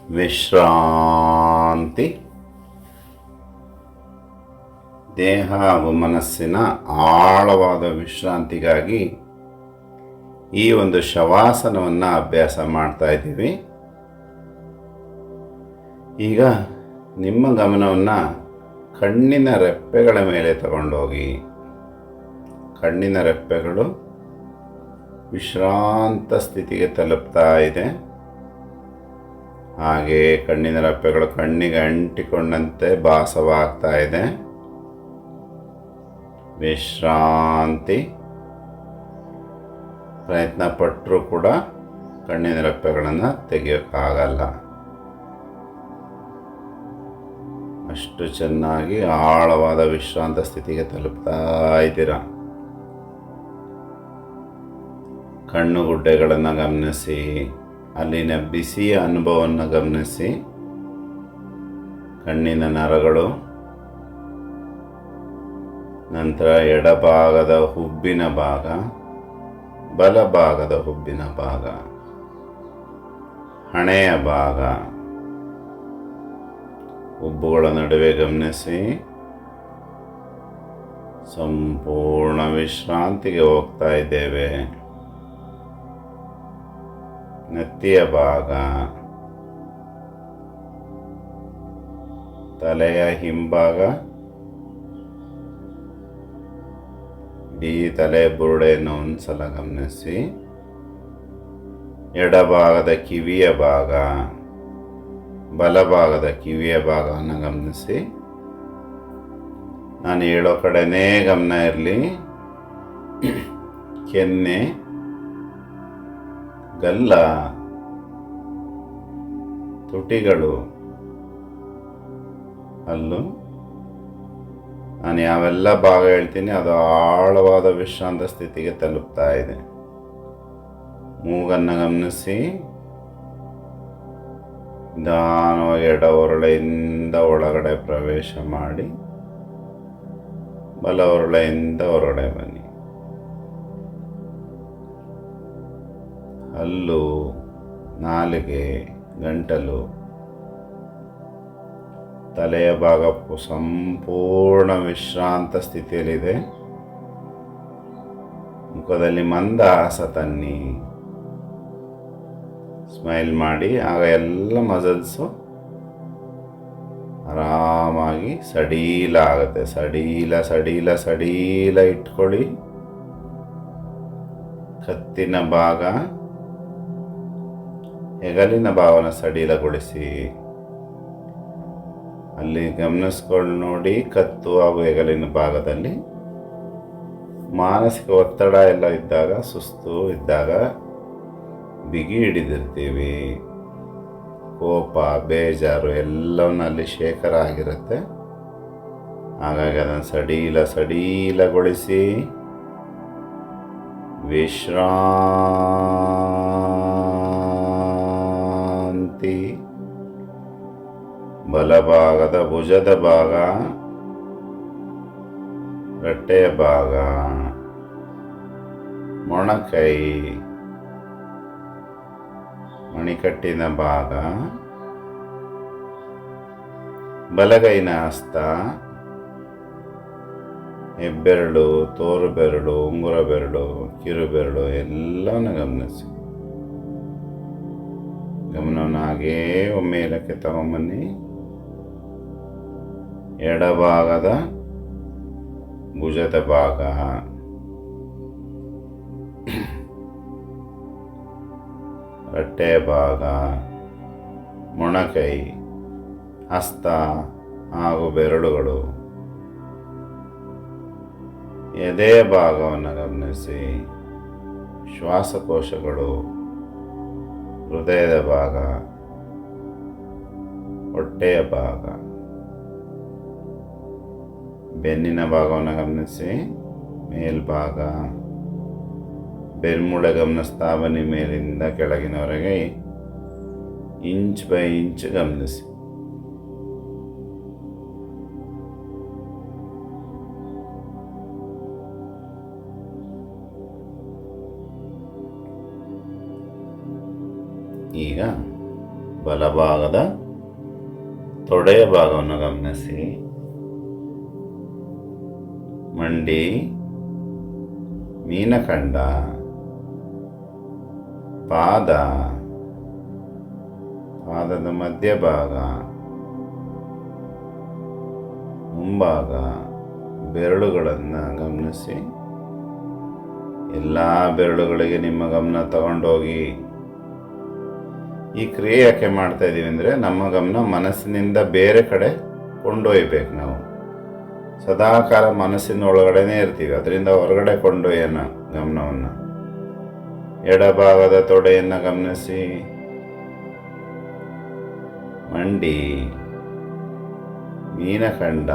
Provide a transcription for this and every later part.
ವಿಶ್ರಾಂತಿ. ದೇಹ ಹಾಗೂ ಮನಸ್ಸಿನ ಆಳವಾದ ವಿಶ್ರಾಂತಿಗಾಗಿ ಈ ಒಂದು ಶವಾಸನವನ್ನು ಅಭ್ಯಾಸ ಮಾಡ್ತಾ ಇದ್ದೀವಿ. ಈಗ ನಿಮ್ಮ ಗಮನವನ್ನು ಕಣ್ಣಿನ ರೆಪ್ಪೆಗಳ ಮೇಲೆ ತಗೊಂಡೋಗಿ. ಕಣ್ಣಿನ ರೆಪ್ಪೆಗಳು ವಿಶ್ರಾಂತ ಸ್ಥಿತಿಗೆ ತಲುಪ್ತಾ ಇದೆ. ಹಾಗೆ ಕಣ್ಣಿನ ರೆಪ್ಪೆಗಳು ಕಣ್ಣಿಗೆ ಅಂಟಿಕೊಂಡಂತೆ ಭಾಸವಾಗ್ತಾ ಇದೆ. ವಿಶ್ರಾಂತಿ. ಪ್ರಯತ್ನ ಪಟ್ಟರೂ ಕೂಡ ಕಣ್ಣಿನ ರೆಪ್ಪೆಗಳನ್ನು ತೆಗೆಯೋಕ್ಕಾಗಲ್ಲ. ಅಷ್ಟು ಚೆನ್ನಾಗಿ ಆಳವಾದ ವಿಶ್ರಾಂತ ಸ್ಥಿತಿಗೆ ತಲುಪ್ತಾ ಇದ್ದೀರಾ. ಕಣ್ಣುಗುಡ್ಡೆಗಳನ್ನು ಗಮನಿಸಿ, ಅಲ್ಲಿನ ಬಿಸಿಯ ಅನುಭವವನ್ನು ಗಮನಿಸಿ. ಕಣ್ಣಿನ ನರಗಳು, ನಂತರ ಎಡಭಾಗದ ಹುಬ್ಬಿನ ಭಾಗ, ಬಲಭಾಗದ ಹುಬ್ಬಿನ ಭಾಗ, ಹಣೆಯ ಭಾಗ, ಹುಬ್ಬುಗಳ ನಡುವೆ ಗಮನಿಸಿ. ಸಂಪೂರ್ಣ ವಿಶ್ರಾಂತಿಗೆ ಹೋಗ್ತಾ ಇದ್ದೇವೆ. ನೆತ್ತಿಯ ಭಾಗ, ತಲೆಯ ಹಿಂಭಾಗ, ಇಡೀ ತಲೆ ಬುರುಡೆಯನ್ನು ಒಂದ್ಸಲ ಗಮನಿಸಿ. ಎಡಭಾಗದ ಕಿವಿಯ ಭಾಗ, ಬಲಭಾಗದ ಕಿವಿಯ ಭಾಗವನ್ನು ಗಮನಿಸಿ. ನಾನು ಹೇಳೋ ಕಡೆನೇ ಗಮನ ಇರಲಿ. ಕೆನ್ನೆ, ಗಲ್ಲ, ತುಟಿಗಳು, ಹಲ್ಲು. ನಾನು ಯಾವೆಲ್ಲ ಭಾಗ ಹೇಳ್ತೀನಿ ಅದು ಆಳವಾದ ವಿಶ್ರಾಂತ ಸ್ಥಿತಿಗೆ ತಲುಪ್ತಾ ಇದೆ. ಮೂಗನ್ನು ಗಮನಿಸಿ. ನಿಧಾನವಾಗಿ ಎಡ ಹೊರಳೆಯಿಂದ ಒಳಗಡೆ ಪ್ರವೇಶ ಮಾಡಿ, ಬಲ ಹೊರಳೆಯಿಂದ ಹೊರಗಡೆ ಬನ್ನಿ. ಹಲ್ಲು, ನಾಲಿಗೆ, ಗಂಟಲು, ತಲೆಯ ಭಾಗ ಸಂಪೂರ್ಣ ವಿಶ್ರಾಂತ ಸ್ಥಿತಿಯಲ್ಲಿದೆ. ಮುಖದಲ್ಲಿ ಮಂದಹಾಸ ತನ್ನಿ. ಸ್ಮೈಲ್ ಮಾಡಿ. ಆಗ ಎಲ್ಲ ಮಸಲ್ಸು ಆರಾಮಾಗಿ ಸಡೀಲ ಆಗುತ್ತೆ. ಸಡೀಲ ಸಡೀಲ ಸಡೀಲ ಇಟ್ಕೊಳ್ಳಿ. ಕತ್ತಿನ ಭಾಗ, ಹೆಗಲಿನ ಭಾವನ ಸಡಿಲಗೊಳಿಸಿ. ಅಲ್ಲಿ ಗಮನಿಸ್ಕೊಂಡು ನೋಡಿ. ಕತ್ತು ಹಾಗೂ ಹೆಗಲಿನ ಭಾಗದಲ್ಲಿ ಮಾನಸಿಕ ಒತ್ತಡ ಎಲ್ಲ ಇದ್ದಾಗ, ಸುಸ್ತು ಇದ್ದಾಗ ಬಿಗಿ ಹಿಡಿದಿರ್ತೀವಿ. ಕೋಪ, ಬೇಜಾರು ಎಲ್ಲವನ್ನಲ್ಲಿ ಶೇಖರ ಆಗಿರುತ್ತೆ. ಹಾಗಾಗಿ ಅದನ್ನು ಸಡೀಲ ಸಡೀಲಗೊಳಿಸಿ. ವಿಶ್ರಾಂತಿ. ಬಲಭಾಗದ ಭುಜದ ಭಾಗ, ರಟ್ಟೆಯ ಭಾಗ, ಮೊಣಕೈ, ಮಣಿಕಟ್ಟಿನ ಭಾಗ, ಬಲಗೈನ ಹಸ್ತ, ಹೆಬ್ಬೆರಳು, ತೋರು ಬೆರಳು, ಉಂಗುರ ಬೆರಳು, ಕಿರು ಬೆರಳು ಎಲ್ಲವನ್ನು ಗಮನಿಸಿ. ಗಮನವನ್ನು ಹಾಗೇ ಮೇಲಕ್ಕೆ ತಗೊಂಬನ್ನಿ. ಎಡಭಾಗದ ಭುಜದ ಭಾಗ, ರಟ್ಟೆಯ ಭಾಗ, ಮೊಣಕೈ, ಹಸ್ತ ಹಾಗೂ ಬೆರಳುಗಳು, ಎದೆಯ ಭಾಗವನ್ನು ಗಮನಿಸಿ. ಶ್ವಾಸಕೋಶಗಳು, ಹೃದಯದ ಭಾಗ, ಹೊಟ್ಟೆಯ ಭಾಗ, ಬೆನ್ನಿನ ಭಾಗವನ್ನು ಗಮನಿಸಿ. ಮೇಲ್ಭಾಗ, ಬೆನ್ಮೂಳೆ ಗಮನಿಸ್ತಾ ಬನ್ನಿ. ಮೇಲಿಂದ ಕೆಳಗಿನವರೆಗೆ ಇಂಚ್ ಬೈ ಇಂಚ್ ಗಮನಿಸಿ. ಈಗ ಬಲಭಾಗದ ತೊಡೆಯ ಭಾಗವನ್ನು ಗಮನಿಸಿ. ಮಂಡಿ, ಮೀನಖಂಡ, ಪಾದದ ಮಧ್ಯಭಾಗ, ಮುಂಭಾಗ, ಬೆರಳುಗಳನ್ನು ಗಮನಿಸಿ. ಎಲ್ಲ ಬೆರಳುಗಳಿಗೆ ನಿಮ್ಮ ಗಮನ ತಗೊಂಡೋಗಿ. ಈ ಕ್ರಿಯೆ ಯಾಕೆ ಮಾಡ್ತಾ ಇದ್ದೀವಿ ಅಂದರೆ, ನಮ್ಮ ಗಮನ ಮನಸ್ಸಿನಿಂದ ಬೇರೆ ಕಡೆ ಕೊಂಡೊಯ್ಬೇಕು. ನಾವು ಸದಾಕಾಲ ಮನಸ್ಸಿನ ಒಳಗಡೆನೇ ಇರ್ತೀವಿ, ಅದರಿಂದ ಹೊರಗಡೆ ಕೊಂಡೊಯ್ಯೋಣ ಗಮನವನ್ನು. ಎಡಭಾಗದ ತೊಡೆಯನ್ನು ಗಮನಿಸಿ. ಮಂಡಿ, ಮೀನಖಂಡ,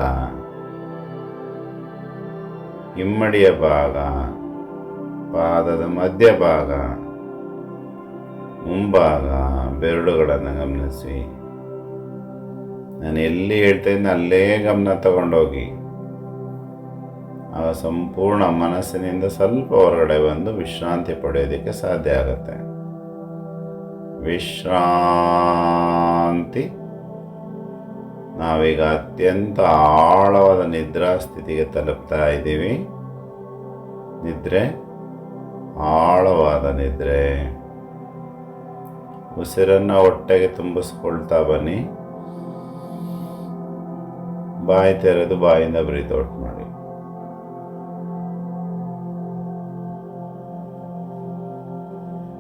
ಹಿಮ್ಮಡಿಯ ಭಾಗ, ಪಾದದ ಮಧ್ಯಭಾಗ, ಮುಂಭಾಗ, ಬೆರಳುಗಳನ್ನು ಗಮನಿಸಿ. ನಾನು ಎಲ್ಲಿ ಹೇಳ್ತೇನೆ ಅಲ್ಲೇ ಗಮನ ತಗೊಂಡೋಗಿ. ಆಗ ಸಂಪೂರ್ಣ ಮನಸ್ಸಿನಿಂದ ಸ್ವಲ್ಪ ಹೊರಗಡೆ ಬಂದು ವಿಶ್ರಾಂತಿ ಪಡೆಯೋದಕ್ಕೆ ಸಾಧ್ಯ ಆಗುತ್ತೆ. ವಿಶ್ರಾಂತಿ. ನಾವೀಗ ಅತ್ಯಂತ ಆಳವಾದ ನಿದ್ರಾ ಸ್ಥಿತಿಗೆ ತಲುಪ್ತಾ ಇದ್ದೀವಿ. ನಿದ್ರೆ, ಆಳವಾದ ನಿದ್ರೆ. ಉಸಿರನ್ನು ಹೊಟ್ಟೆಗೆ ತುಂಬಿಸ್ಕೊಳ್ತಾ ಬನ್ನಿ. ಬಾಯಿ ತೆರೆದು ಬಾಯಿಂದ ಬ್ರೀತ್ ಔಟ್ ಮಾಡಿ.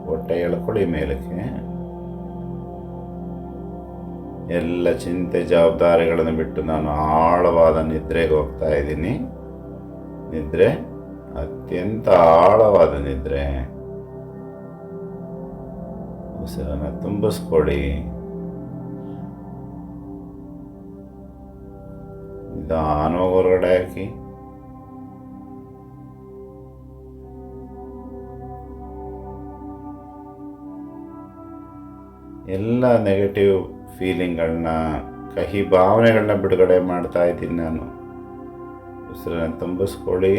ಹೊಟ್ಟೆ ಎಳ್ಕೊಳ್ಳಿ ಮೇಲಕ್ಕೆ. ಎಲ್ಲ ಚಿಂತೆ ಜವಾಬ್ದಾರಿಗಳನ್ನು ಬಿಟ್ಟು ನಾನು ಆಳವಾದ ನಿದ್ರೆಗೆ ಹೋಗ್ತಾ ಇದ್ದೀನಿ. ನಿದ್ರೆ, ಅತ್ಯಂತ ಆಳವಾದ ನಿದ್ರೆ. ಉಸಿರನ್ನು ತುಂಬಿಸ್ಕೊಡಿ. ನಿಧಾನವಾಗಿ ಹೊರಗಡೆ ಹಾಕಿ. ಎಲ್ಲ ನೆಗೆಟಿವ್ ಫೀಲಿಂಗ್ಗಳನ್ನ, ಕಹಿ ಭಾವನೆಗಳನ್ನ ಬಿಡುಗಡೆ ಮಾಡ್ತಾ ಇದ್ದೀನಿ ನಾನು. ಉಸಿರನ್ನು ತುಂಬಿಸ್ಕೊಳ್ಳಿ.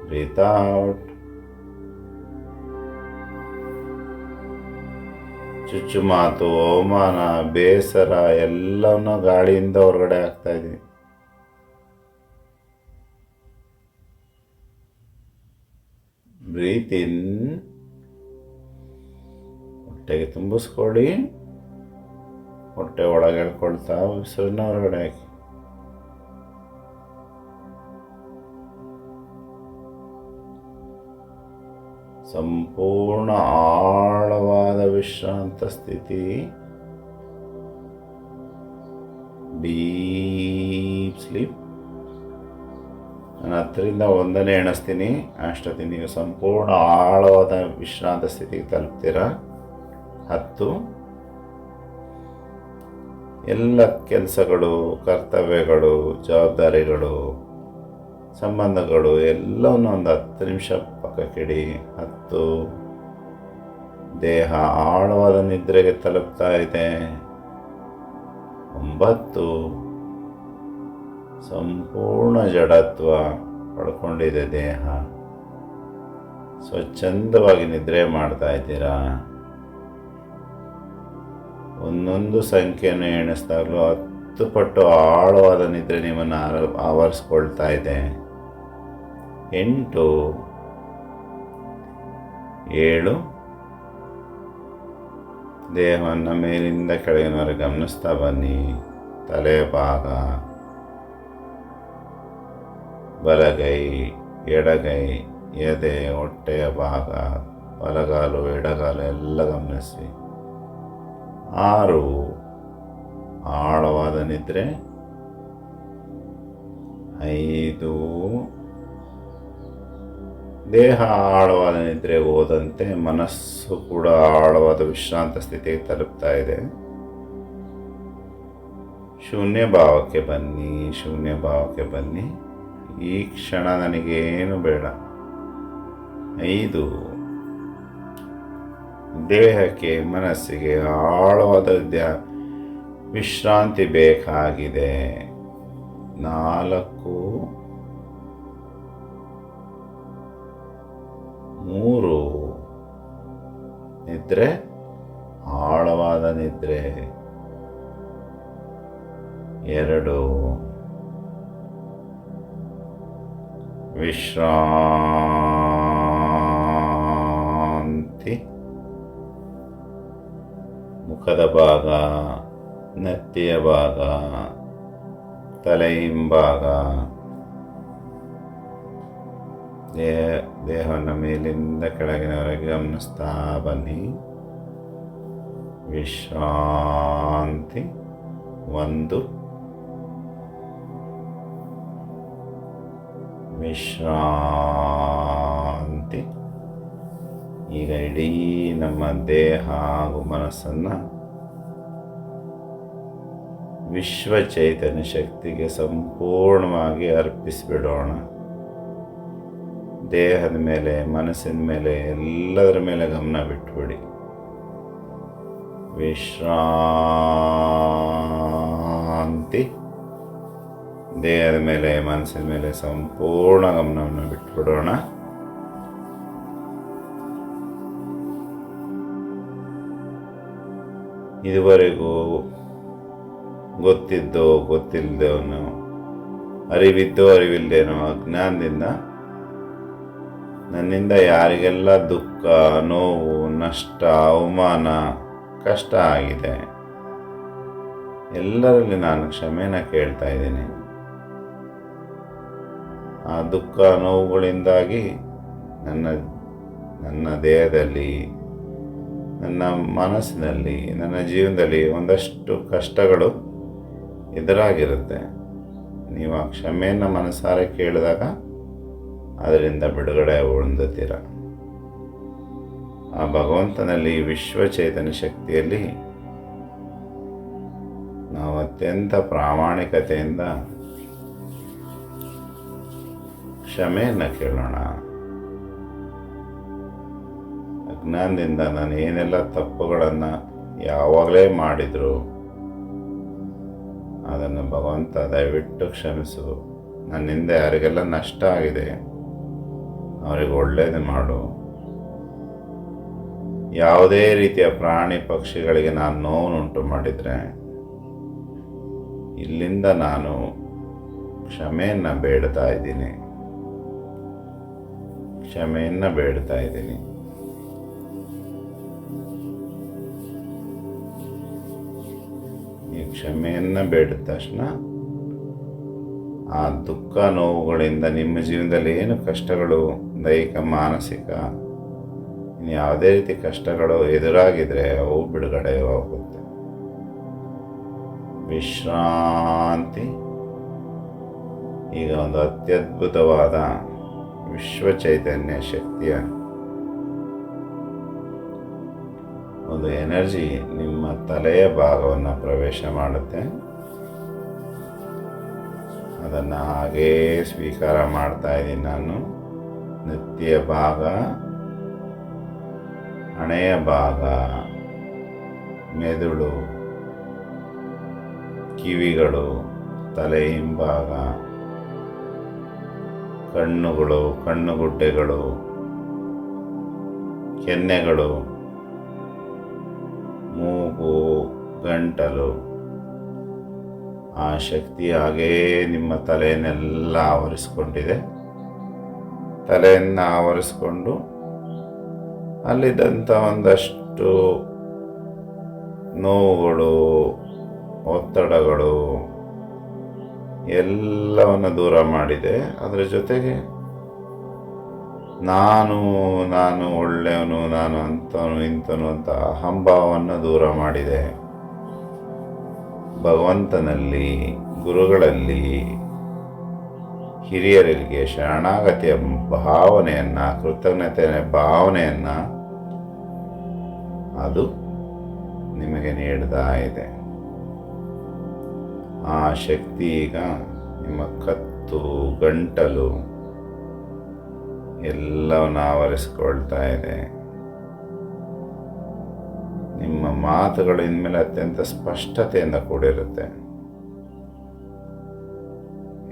Breathe out. ಚುಚ್ಚುಮಾತು, ಅವಮಾನ, ಬೇಸರ ಎಲ್ಲವನ್ನ ಗಾಳಿಯಿಂದ ಹೊರಗಡೆ ಹಾಕ್ತಾ ಇದ್ದೀನಿ. ಬ್ರೀತ್ ಇನ್. ಹೊಟ್ಟೆಗೆ ತುಂಬಿಸ್ಕೊಳ್ಳಿ. ಹೊಟ್ಟೆ ಒಳಗೆ ಎಳ್ಕೊಳ್ತಾ ಉಸಿರನ್ನ ಹೊರಗಡೆ ಹಾಕಿ. ಸಂಪೂರ್ಣ ಆಳವಾದ ವಿಶ್ರಾಂತ ಸ್ಥಿತಿ. Deep sleep. ನಾನು 10ರಿಂದ 1 ಎಣಿಸ್ತೀನಿ. ಅಷ್ಟೊತ್ತಿಗೆ ನೀವು ಸಂಪೂರ್ಣ ಆಳವಾದ ವಿಶ್ರಾಂತ ಸ್ಥಿತಿಗೆ ತಲುಪ್ತೀರಾ. 10. ಎಲ್ಲ ಕೆಲಸಗಳು, ಕರ್ತವ್ಯಗಳು, ಜವಾಬ್ದಾರಿಗಳು, ಸಂಬಂಧಗಳು ಎಲ್ಲವನ್ನು ಒಂದು 10 ನಿಮಿಷ ಪಕ್ಕಕ್ಕಿಡಿ. 10. ದೇಹ ಆಳವಾದ ನಿದ್ರೆಗೆ ತಲುಪ್ತಾ ಇದೆ. 9. ಸಂಪೂರ್ಣ ಜಡತ್ವ ಪಡ್ಕೊಂಡಿದೆ ದೇಹ. ಸ್ವಚ್ಛಂದವಾಗಿ ನಿದ್ರೆ ಮಾಡ್ತಾ ಇದ್ದೀರಾ. ಒಂದೊಂದು ಸಂಖ್ಯೆಯನ್ನು ಎಣಿಸಿದಾಗಲೂ 10 ಪಟ್ಟು ಆಳವಾದ ನಿದ್ರೆ ನಿಮ್ಮನ್ನು ಆವರಿಸ್ಕೊಳ್ತಾ ಇದೆ. 8. 7. ದೇಹವನ್ನು ಮೇಲಿಂದ ಕೆಳಗಿನವರೆಗೆ ಗಮನಿಸ್ತಾ ಬನ್ನಿ. ತಲೆಯ ಭಾಗ, ಬಲಗೈ, ಎಡಗೈ, ಎದೆ, ಹೊಟ್ಟೆಯ ಭಾಗ, ಬಲಗಾಲು, ಎಡಗಾಲು ಎಲ್ಲ ಗಮನಿಸಿ. 6. ಆಳವಾದ ನಿದ್ರೆ. 5. ದೇಹ ಆಳವಾದ ನಿದ್ರೆ ಹೋದಂತೆ ಮನಸ್ಸು ಕೂಡ ಆಳವಾದ ವಿಶ್ರಾಂತ ಸ್ಥಿತಿಗೆ ತಲುಪ್ತಾ ಇದೆ. ಶೂನ್ಯ ಭಾವಕ್ಕೆ ಬನ್ನಿ. ಶೂನ್ಯ ಭಾವಕ್ಕೆ ಬನ್ನಿ. ಈ ಕ್ಷಣ ನನಗೇನು ಬೇಡ. 5. ದೇಹಕ್ಕೆ, ಮನಸ್ಸಿಗೆ ಆಳವಾದ ವಿಶ್ರಾಂತಿ ಬೇಕಾಗಿದೆ. 4. 3. ನಿದ್ರೆ, ಆಳ ಆಳವಾದ ನಿದ್ರೆ. 2 ವಿಶ್ರಾಂತಿ. ಮುಖದ ಭಾಗ, ನೆತ್ತಿಯ ಭಾಗ, ತಲೆ ಹಿಂಭಾಗ, ದೇಹವನ್ನು ಮೇಲಿಂದ ಕೆಳಗಿನವರೆಗೆ ಗಮನಿಸ್ತಾ ಬನ್ನಿ. ವಿಶ್ರಾಂತಿ. 1 ವಿಶ್ರಾಂತಿ. ಈಗ ಇಡೀ ನಮ್ಮ ದೇಹ ಹಾಗೂ ಮನಸ್ಸನ್ನು ವಿಶ್ವ ಚೈತನ್ಯ ಶಕ್ತಿಗೆ ಸಂಪೂರ್ಣವಾಗಿ ಅರ್ಪಿಸಿಬಿಡೋಣ. ದೇಹದ ಮೇಲೆ, ಮನಸ್ಸಿನ ಮೇಲೆ, ಎಲ್ಲದರ ಮೇಲೆ ಗಮನ ಬಿಟ್ಬಿಡಿ. ವಿಶ್ರಾಂತಿ. ದೇಹದ ಮೇಲೆ, ಮನಸ್ಸಿನ ಮೇಲೆ ಸಂಪೂರ್ಣ ಗಮನವನ್ನು ಬಿಟ್ಬಿಡೋಣ. ಇದುವರೆಗೂ ಗೊತ್ತಿದ್ದೋ ಗೊತ್ತಿಲ್ಲದೇನೋ, ಅರಿವಿದ್ದೋ ಅರಿವಿಲ್ಲದೇನೋ ಅಜ್ಞಾನದಿಂದ ನನ್ನಿಂದ ಯಾರಿಗೆಲ್ಲ ದುಃಖ, ನೋವು, ನಷ್ಟ, ಅವಮಾನ, ಕಷ್ಟ ಆಗಿದೆ, ಎಲ್ಲರಲ್ಲಿ ನಾನು ಕ್ಷಮೆನ ಕೇಳ್ತಾ ಇದ್ದೀನಿ. ಆ ದುಃಖ, ನೋವುಗಳಿಂದಾಗಿ ನನ್ನ ದೇಹದಲ್ಲಿ, ನನ್ನ ಮನಸ್ಸಿನಲ್ಲಿ, ನನ್ನ ಜೀವನದಲ್ಲಿ ಒಂದಷ್ಟು ಕಷ್ಟಗಳು ಎದುರಾಗಿರುತ್ತೆ. ನೀವು ಆ ಕ್ಷಮೆಯನ್ನು ಮನಸಾರೆ ಕೇಳಿದಾಗ ಅದರಿಂದ ಬಿಡುಗಡೆ ಹೊಂದುತ್ತೀರ. ಆ ಭಗವಂತನಲ್ಲಿ, ವಿಶ್ವ ಚೈತನ್ಯ ಶಕ್ತಿಯಲ್ಲಿ ನಾವು ಅತ್ಯಂತ ಪ್ರಾಮಾಣಿಕತೆಯಿಂದ ಕ್ಷಮೆಯನ್ನು ಕೇಳೋಣ. ಅಜ್ಞಾನದಿಂದ ನಾನು ಏನೆಲ್ಲ ತಪ್ಪುಗಳನ್ನು ಯಾವಾಗಲೇ ಮಾಡಿದ್ರು ಅದನ್ನು ಭಗವಂತ ದಯವಿಟ್ಟು ಕ್ಷಮಿಸು. ನನ್ನಿಂದ ಯಾರಿಗೆಲ್ಲ ನಷ್ಟ ಆಗಿದೆ ಅವರಿಗೆ ಒಳ್ಳೆಯದು ಮಾಡು. ಯಾವುದೇ ರೀತಿಯ ಪ್ರಾಣಿ ಪಕ್ಷಿಗಳಿಗೆ ನಾನು ನೋವುಂಟು ಮಾಡಿದರೆ ಇಲ್ಲಿಂದ ನಾನು ಕ್ಷಮೆಯನ್ನು ಬೇಡ್ತಾ ಇದ್ದೀನಿ. ಈ ಕ್ಷಮೆಯನ್ನು ಬೇಡಿದ ತಕ್ಷಣ ಆ ದುಃಖ, ನೋವುಗಳಿಂದ ನಿಮ್ಮ ಜೀವನದಲ್ಲಿ ಏನು ಕಷ್ಟಗಳು, ದೈಹಿಕ, ಮಾನಸಿಕ, ಯಾವುದೇ ರೀತಿ ಕಷ್ಟಗಳು ಎದುರಾಗಿದ್ರೆ ಅವು ಬಿಡುಗಡೆ ಹೋಗುತ್ತೆ. ವಿಶ್ರಾಂತಿ. ಈಗ ಒಂದು ಅತ್ಯದ್ಭುತವಾದ ವಿಶ್ವ ಚೈತನ್ಯ ಶಕ್ತಿಯ ಒಂದು ಎನರ್ಜಿ ನಿಮ್ಮ ತಲೆಯ ಭಾಗವನ್ನು ಪ್ರವೇಶ ಮಾಡುತ್ತೆ. ಅದನ್ನು ಹಾಗೇ ಸ್ವೀಕಾರ ಮಾಡ್ತಾ ಇದ್ದೀನಿ ನಾನು. ನೆತ್ತಿಯ ಭಾಗ, ಹಣೆಯ ಭಾಗ, ಮೆದುಳು, ಕಿವಿಗಳು, ತಲೆ ಹಿಂಭಾಗ, ಕಣ್ಣುಗಳು, ಕಣ್ಣುಗುಡ್ಡೆಗಳು, ಕೆನ್ನೆಗಳು, ಮೂಗು, ಗಂಟಲು. ಆ ಶಕ್ತಿ ಹಾಗೇ ನಿಮ್ಮ ತಲೆಯನ್ನೆಲ್ಲ ಆವರಿಸ್ಕೊಂಡಿದೆ. ತಲೆಯನ್ನು ಆವರಿಸ್ಕೊಂಡು ಅಲ್ಲಿದ್ದಂಥ ಒಂದಷ್ಟು ನೋವುಗಳು, ಒತ್ತಡಗಳು ಎಲ್ಲವನ್ನು ದೂರ ಮಾಡಿದೆ. ಅದರ ಜೊತೆಗೆ ನಾನು ಒಳ್ಳೆಯವನು, ನಾನು ಅಂಥವನು ಇಂಥವನು ಅಂತ ಅಹಂಭಾವವನ್ನು ದೂರ ಮಾಡಿದೆ. ಭಗವಂತನಲ್ಲಿ, ಗುರುಗಳಲ್ಲಿ, ಹಿರಿಯರಿಗೆ ಶರಣಾಗತಿಯ ಭಾವನೆಯನ್ನು, ಕೃತಜ್ಞತೆಯ ಭಾವನೆಯನ್ನು ಅದು ನಿಮಗೆ ನೀಡ್ತಾ ಇದೆ. ಆ ಶಕ್ತಿ ಈಗ ನಿಮ್ಮ ಕತ್ತು, ಗಂಟಲು ಎಲ್ಲವನ್ನು ಆವರಿಸಿಕೊಳ್ತಾ ಇದೆ. ನಿಮ್ಮ ಮಾತುಗಳು ಇನ್ಮೇಲೆ ಅತ್ಯಂತ ಸ್ಪಷ್ಟತೆಯಿಂದ ಕೂಡಿರುತ್ತೆ.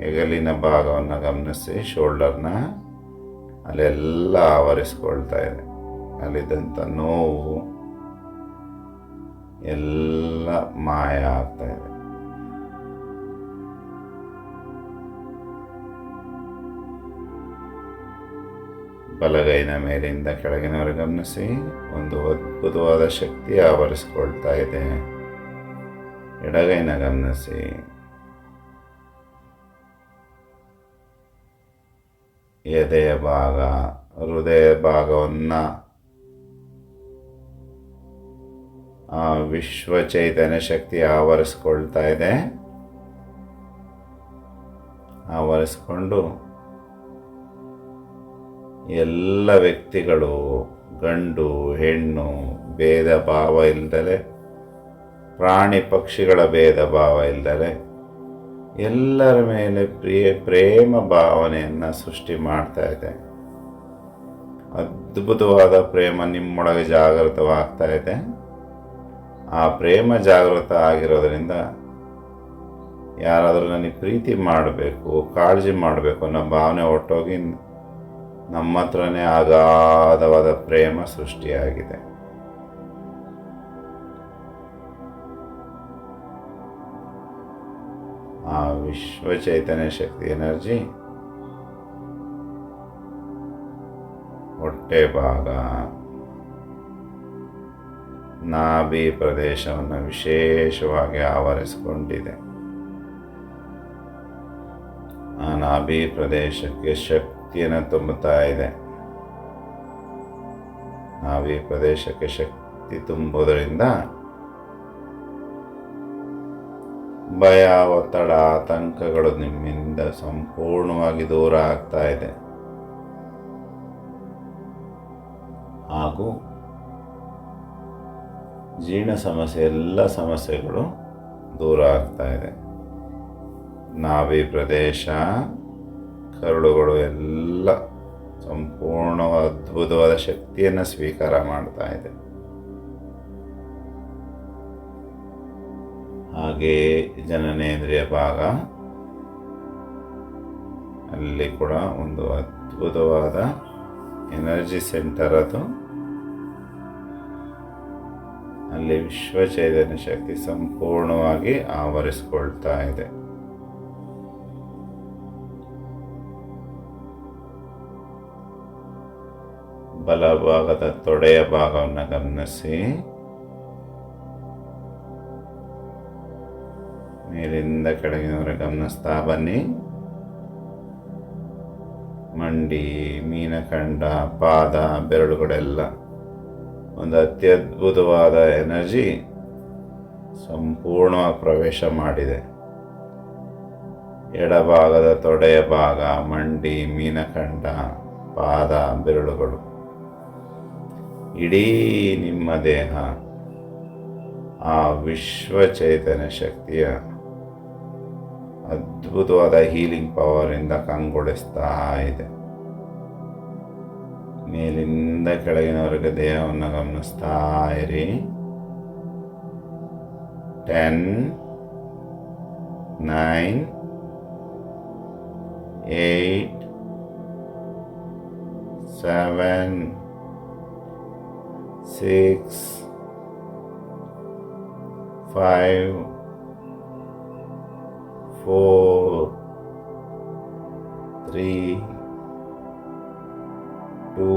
ಹೆಗಲಿನ ಭಾಗವನ್ನು ಗಮನಿಸಿ, ಶೋಲ್ಡರ್ನ ಅಲ್ಲೆಲ್ಲ ಆವರಿಸ್ಕೊಳ್ತಾ ಇದೆ. ಅಲ್ಲಿದ್ದಂಥ ನೋವು, ಎಲ್ಲ ಮಾಯ ಆಗ್ತಾ ಇದೆ. ಬಲಗೈನ ಮೇಲಿಂದ ಕೆಳಗಿನವರೆಗೆ ಗಮನಿಸಿ. ಒಂದು ಅದ್ಭುತವಾದ ಶಕ್ತಿ ಆವರಿಸಿಕೊಳ್ತಾ ಇದೆ. ಎಡಗೈನ ಗಮನಿಸಿ. ಎದೆಯ ಭಾಗ, ಹೃದಯ ಭಾಗವನ್ನು ಆ ವಿಶ್ವ ಚೈತನ್ಯ ಶಕ್ತಿ ಆವರಿಸ್ಕೊಳ್ತಾ ಇದೆ. ಆವರಿಸ್ಕೊಂಡು ಎಲ್ಲ ವ್ಯಕ್ತಿಗಳು, ಗಂಡು ಹೆಣ್ಣು ಭೇದ ಭಾವ ಇಲ್ಲದಲೆ, ಪ್ರಾಣಿ ಪಕ್ಷಿಗಳ ಭೇದ ಭಾವ ಇಲ್ಲದಲೆ ಎಲ್ಲರ ಮೇಲೆ ಪ್ರೇಮ ಭಾವನೆಯನ್ನು ಸೃಷ್ಟಿ ಮಾಡ್ತಾ ಇದೆ. ಅದ್ಭುತವಾದ ಪ್ರೇಮ ನಿಮ್ಮೊಳಗೆ ಜಾಗೃತವಾಗ್ತಾ ಇದೆ. ಆ ಪ್ರೇಮ ಜಾಗೃತ ಆಗಿರೋದ್ರಿಂದ ಯಾರಾದರೂ ನನಗೆ ಪ್ರೀತಿ ಮಾಡಬೇಕು, ಕಾಳಜಿ ಮಾಡಬೇಕು ಅನ್ನೋ ಭಾವನೆ ಒಟ್ಟೋಗಿ ನಮ್ಮ ಹತ್ರನೇ ಅಗಾಧವಾದ ಪ್ರೇಮ ಸೃಷ್ಟಿಯಾಗಿದೆ. ಆ ವಿಶ್ವ ಚೈತನ್ಯ ಶಕ್ತಿ ಎನರ್ಜಿ ಹೊಟ್ಟೆ ಭಾಗ, ನಾಭಿ ಪ್ರದೇಶವನ್ನು ವಿಶೇಷವಾಗಿ ಆವರಿಸಿಕೊಂಡಿದೆ. ಆ ನಾಭಿ ಪ್ರದೇಶಕ್ಕೆ ಶಕ್ತಿಯನ್ನು ತುಂಬುತ್ತಾ ಇದೆ. ನಾಭಿ ಪ್ರದೇಶಕ್ಕೆ ಶಕ್ತಿ ತುಂಬುವುದರಿಂದ ಭಯ, ಒತ್ತಡ, ಆತಂಕಗಳು ನಿಮ್ಮಿಂದ ಸಂಪೂರ್ಣವಾಗಿ ದೂರ ಆಗ್ತಾ ಇದೆ. ಹಾಗೂ ಜೀರ್ಣ ಸಮಸ್ಯೆ, ಎಲ್ಲ ಸಮಸ್ಯೆಗಳು ದೂರ ಆಗ್ತಾ ಇದೆ. ನಾಭಿ ಪ್ರದೇಶ, ಕರುಳುಗಳು ಎಲ್ಲ ಸಂಪೂರ್ಣ ಅದ್ಭುತವಾದ ಶಕ್ತಿಯನ್ನು ಸ್ವೀಕಾರ ಮಾಡ್ತಾ ಇದೆ. ಹಾಗೆಯೇ ಜನನೇಂದ್ರಿಯ ಭಾಗ, ಅಲ್ಲಿ ಕೂಡ ಒಂದು ಅದ್ಭುತವಾದ ಎನರ್ಜಿ ಸೆಂಟರ್ ಅದು. ಅಲ್ಲಿ ವಿಶ್ವ ಚೈತನ್ಯ ಶಕ್ತಿ ಸಂಪೂರ್ಣವಾಗಿ ಆವರಿಸಿಕೊಳ್ತಾ ಇದೆ. ಬಲಭಾಗದ ತೊಡೆಯ ಭಾಗವನ್ನು ಗಮನಿಸಿ. ಮೇಲಿಂದ ಕೆಳಗಿನವರೆಗೆ ಗಮನಿಸ್ತಾ ಬನ್ನಿ. ಮಂಡಿ, ಮೀನಖಂಡ, ಪಾದ, ಬೆರಳುಗಳೆಲ್ಲ ಒಂದು ಅತ್ಯದ್ಭುತವಾದ ಎನರ್ಜಿ ಸಂಪೂರ್ಣವಾಗಿ ಪ್ರವೇಶ ಮಾಡಿದೆ. ಎಡಭಾಗದ ತೊಡೆಯ ಭಾಗ, ಮಂಡಿ, ಮೀನಖಂಡ, ಪಾದ, ಬೆರಳುಗಳು, ಇಡೀ ನಿಮ್ಮ ದೇಹ ಆ ವಿಶ್ವ ಚೈತನ್ಯ ಶಕ್ತಿಯ ಅದ್ಭುತವಾದ ಹೀಲಿಂಗ್ ಪವರಿಂದ ಕಂಗೊಳಿಸ್ತಾ ಇದೆ. ಮೇಲಿಂದ ಕೆಳಗಿನವರೆಗೆ ದೇಹವನ್ನು ಗಮನಿಸ್ತಾ ಇರಿ. 10, 9, 8, 7, 6, 5, 4, 3, 2,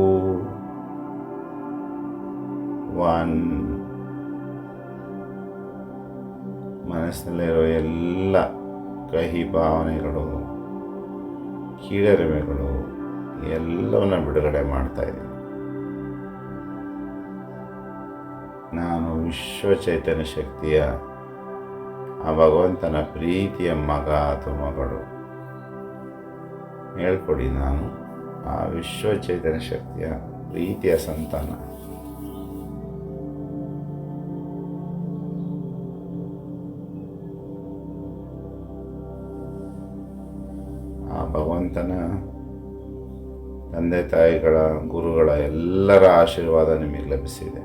1. ಮನಸ್ಸಿನಲ್ಲಿರೋ ಎಲ್ಲ ಕಹಿ ಭಾವನೆಗಳು, ಕೀಳರಿಮೆಗಳು ಎಲ್ಲವನ್ನ ಬಿಡುಗಡೆ ಮಾಡ್ತಾ ಇದ್ದೀನಿ. ನಾನು ವಿಶ್ವ ಚೈತನ್ಯ ಶಕ್ತಿಯ ಆ ಭಗವಂತನ ಪ್ರೀತಿಯ ಮಗ ಅಥವಾ ಮಗಳು. ಹೇಳ್ಕೊಡಿ, ನಾನು ಆ ವಿಶ್ವ ಚೈತನ್ಯ ಶಕ್ತಿಯ ಪ್ರೀತಿಯ ಸಂತಾನ. ಆ ಭಗವಂತನ ತಂದೆ ತಾಯಿಗಳ, ಗುರುಗಳ ಎಲ್ಲರ ಆಶೀರ್ವಾದ ನಿಮಗೆ ಲಭಿಸಿದೆ.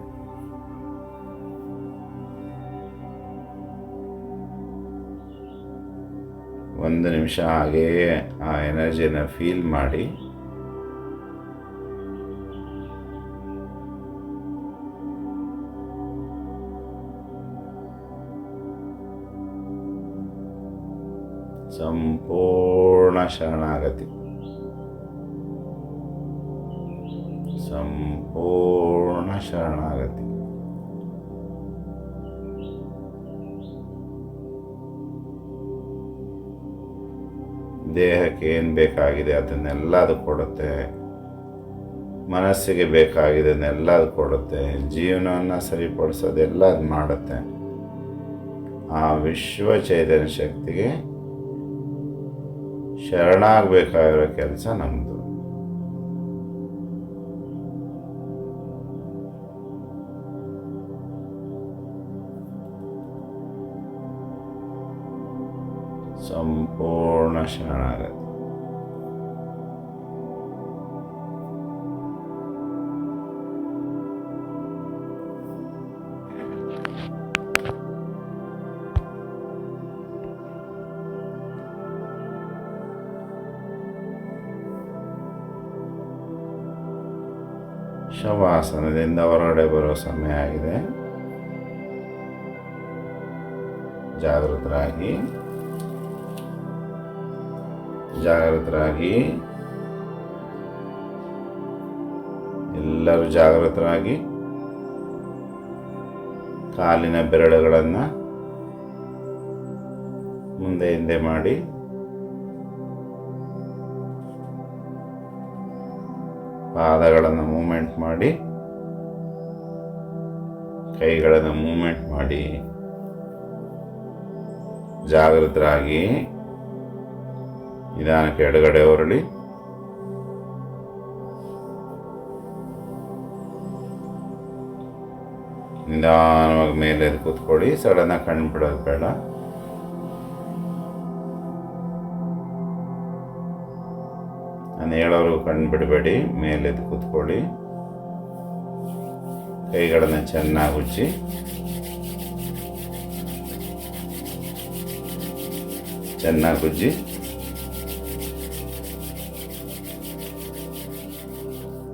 ಒಂದು ನಿಮಿಷ ಹಾಗೆಯೇ ಆ ಎನರ್ಜಿನ ಫೀಲ್ ಮಾಡಿ. ಸಂಪೂರ್ಣ ಶರಣಾಗತಿ, ಸಂಪೂರ್ಣ ಶರಣಾಗತಿ. ದೇಹಕ್ಕೆ ಏನು ಬೇಕಾಗಿದೆ ಅದನ್ನೆಲ್ಲ ಅದು ಕೊಡುತ್ತೆ, ಮನಸ್ಸಿಗೆ ಬೇಕಾಗಿದ್ದನ್ನೆಲ್ಲ ಅದು ಕೊಡುತ್ತೆ, ಜೀವನವನ್ನು ಸರಿಪಡಿಸೋದೆಲ್ಲ ಅದು ಮಾಡುತ್ತೆ. ಆ ವಿಶ್ವ ಚೈತನ್ಯ ಶಕ್ತಿಗೆ ಶರಣಾಗಬೇಕಾಗಿರೋ ಕೆಲಸ ನಮ್ಮದು. ಸಂಪೂರ್ಣ ಶರಣಾಗತಿ. ಶವಾಸನದಿಂದ ಹೊರಗಡೆ ಬರೋ ಸಮಯ ಆಗಿದೆ. ಜಾಗೃತರಾಗಿ ಎಲ್ಲರೂ ಜಾಗೃತರಾಗಿ ಕಾಲಿನ ಬೆರಳುಗಳನ್ನು ಮುಂದೆ ಹಿಂದೆ ಮಾಡಿ ಪಾದಗಳನ್ನು ಮೂಮೆಂಟ್ ಮಾಡಿ, ಕೈಗಳನ್ನು ಮೂಮೆಂಟ್ ಮಾಡಿ, ಜಾಗೃತರಾಗಿ ನಿಧಾನಕ್ಕೆ ಎಡಗಡೆ ಹೊರಳಿ ನಿಧಾನವಾಗಿ ಮೇಲೆ ಕೂತ್ಕೊಳ್ಳಿ. ಸಡನ್ನಾಗಿ ಕಣ್ಣು ಬಿಡೋದು ಬೇಡ. ನಾನು ಹೇಳೋರು ಕಣ್ಣು ಬಿಡಬೇಡಿ, ಮೇಲೆ ಕೂತ್ಕೊಳ್ಳಿ. ಕೈಗಳನ್ನು ಚೆನ್ನಾಗಿ ಉಜ್ಜಿ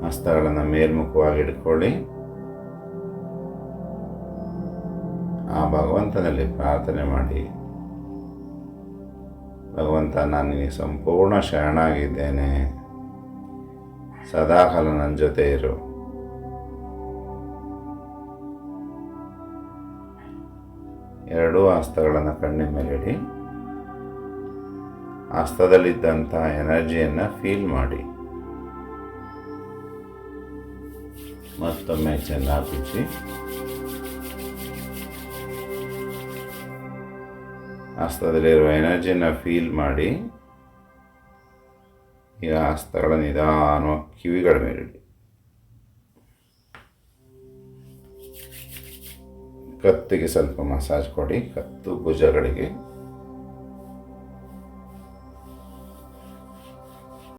ಹಸ್ತಗಳನ್ನು ಮೇಲ್ಮುಖವಾಗಿ ಇಟ್ಕೊಳ್ಳಿ. ಆ ಭಗವಂತನಲ್ಲಿ ಪ್ರಾರ್ಥನೆ ಮಾಡಿ, ಭಗವಂತ, ನಾನು ನಿನಗೆ ಸಂಪೂರ್ಣ ಶರಣಾಗಿದ್ದೇನೆ, ಸದಾಕಾಲ ನನ್ನ ಜೊತೆ ಇರು. ಎರಡೂ ಹಸ್ತಗಳನ್ನು ಕಣ್ಣಿನ ಮೇಲೆ ಇಡಿ. ಹಸ್ತದಲ್ಲಿದ್ದಂಥ ಎನರ್ಜಿಯನ್ನು ಫೀಲ್ ಮಾಡಿ. ಮತ್ತೊಮ್ಮೆ ಚೆನ್ನಾಗಿ ಬಿಚ್ಚಿ ಹಸ್ತದಲ್ಲಿರುವ ಎನರ್ಜಿಯನ್ನು ಫೀಲ್ ಮಾಡಿ. ಈಗ ಹಸ್ತಗಳ ನಿಧಾನವಾಗಿ ಕಿವಿಗಳ ಮೇಲಿಡಿ. ಕತ್ತಿಗೆ ಸ್ವಲ್ಪ ಮಸಾಜ್ ಕೊಡಿ, ಕತ್ತು ಭುಜಗಳಿಗೆ.